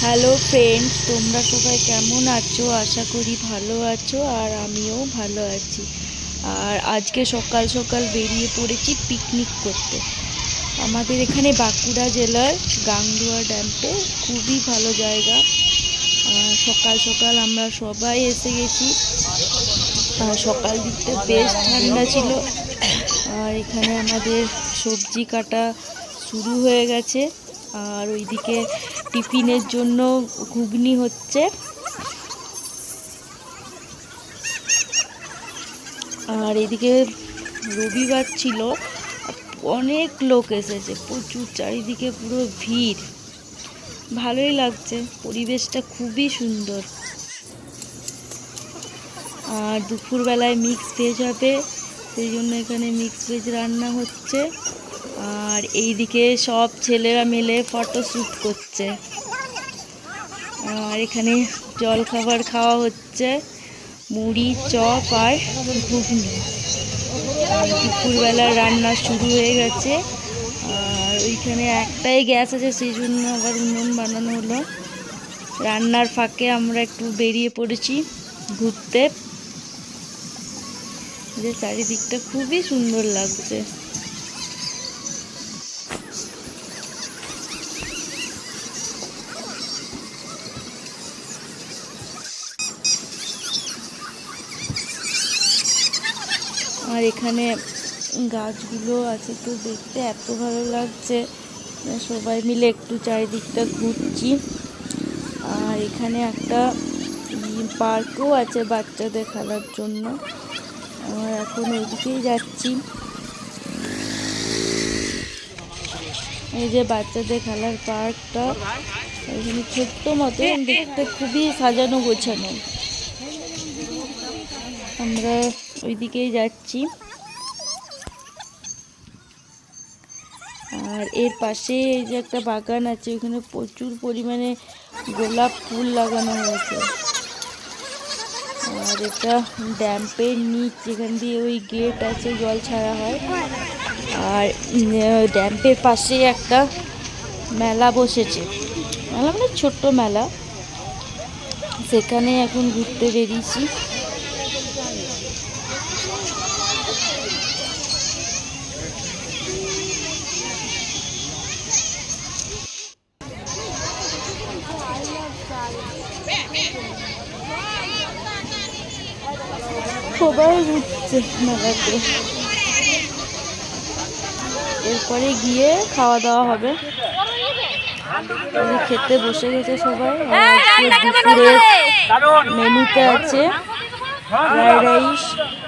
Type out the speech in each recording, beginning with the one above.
Hello friends, তোমরা সবাই কেমন আছো? আশা করি ভালো আছো, আর আমিও ভালো আছি। আর আজকে সকাল সকাল বেরিয়ে পড়েছি পিকনিক করতে। আমাদের এখানে বাঁকুড়া জেলার গাংদুয়া ড্যামে খুবই ভালো জায়গা। সকাল সকাল আমরা সবাই এসে গেছি। সকাল দিকটা বেশ ঠান্ডা ছিল। আর এখানে আমাদের সবজি কাটা শুরু হয়ে গেছে। আর ওইদিকে টিফিনের জন্য ঘুগনি হচ্ছে। আর এদিকে রবিবার ছিল, অনেক লোক এসেছে, প্রচুর, চারিদিকে পুরো ভিড়। ভালোই লাগছে, পরিবেশটা খুবই সুন্দর। আর দুপুরবেলায় মিক্স ভেজ হবে, সেই জন্য এখানে মিক্স ভেজ রান্না হচ্ছে। আর এইদিকে সব ছেলেরা মিলে ফটোশ্যুট করছে। আর এখানে জলখাবার খাওয়া হচ্ছে, মুড়ি, চপ আর ঘুগনি। দুপুরবেলা রান্না শুরু হয়ে গেছে। আর ওইখানে একটাই গ্যাস আছে, সেই জন্য আবার উনুন বানানো হলো। রান্নার ফাঁকে আমরা একটু বেরিয়ে পড়েছি ঘুরতে। যে চারিদিকটা খুবই সুন্দর লাগছে। আর এখানে গাছগুলো আছে, তো দেখতে এত ভালো লাগছে। সবাই মিলে একটু চারিদিকটা ঘুরছি। আর এখানে একটা পার্কও আছে বাচ্চাদের খেলার জন্য। আমরা এখন ওইদিকেই যাচ্ছি। এই যে বাচ্চাদের খেলার পার্কটা, এখানে ছোট্ট মতো, দেখতে খুবই সাজানো গোছানো। আমরা ওইদিকেই যাচ্ছি। আর এর পাশে এই যে একটা বাগান আছে, ওখানে প্রচুর পরিমাণে গোলাপ ফুল লাগানো হয়েছে। আর এটা ড্যাম্পের নিচ, যেখান দিয়ে ওই গেট আছে, জল ছাড়া হয়। আর ড্যাম্পের পাশে একটা মেলা বসেছে, মেলা মানে ছোট্ট মেলা, সেখানে এখন ঘুরতে বেরিয়েছি। সবাই ঘুরছে মেলাতে। এরপরে গিয়ে খাওয়া দাওয়া হবে। খেতে বসে গেছে সবাই। দুপুরের মেনুতে আছে ফ্রাইড রাইস,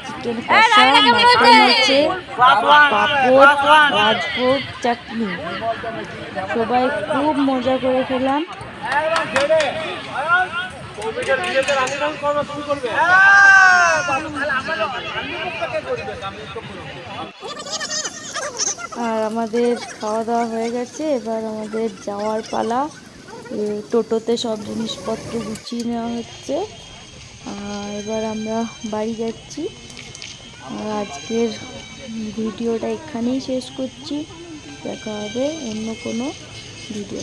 চিকেন কষা, মাটন আছে, পাঁপড়, রাজভোগ, চাটনি। সবাই খুব মজা করে খেলাম। আর আমাদের খাওয়া দাওয়া হয়ে গেছে, এবার আমাদের যাওয়ার পালা। টোটোতে সব জিনিসপত্র গুছিয়ে নেওয়া হচ্ছে। আর এবার আমরা বাড়ি যাচ্ছি। আর আজকের ভিডিওটা এখানেই শেষ করছি। দেখা হবে অন্য কোনো ভিডিও।